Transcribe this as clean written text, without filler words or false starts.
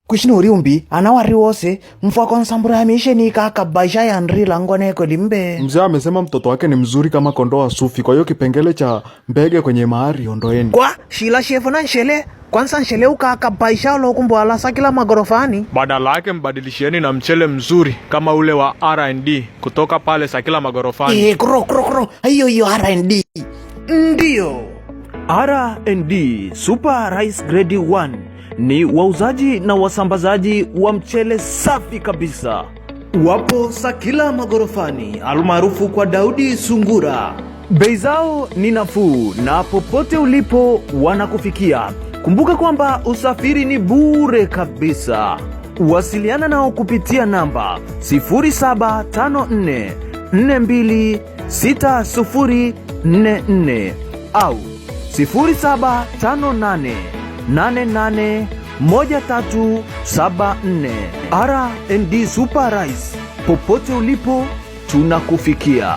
Kushino uriumbi, anawari wose, mfwa konsambura hamishe ni kaka baisha ya nri langone kwa limbe. Mzee amesema mtoto wake ni mzuri kama kondoo wa sufi, kwa hiyo kipengele cha mbege kwenye mahari ondoeni. Kwa, shila shefu na nshele, kwanza nshele ukaka baisha ulo kumbuala sakila magorofani. Badala yake mbadilisheni na mchele mzuri kama ule wa R&D kutoka pale sakila magorofani. Kuro, hiyo R&D. Ndiyo. R&D Super Rice Grade 1 ni wauzaji na wasambazaji wa mchele safi kabisa. Wapo Sakila magorofani almaarufu kwa Daudi Sungura. Bei zao ni nafuu na popote ulipo wanakufikia. Kumbuka kwamba usafiri ni bure kabisa. Wasiliana nao kupitia namba 0754 42 6044 au 0758 881374. R&D Super Rice, popote ulipo tunakufikia.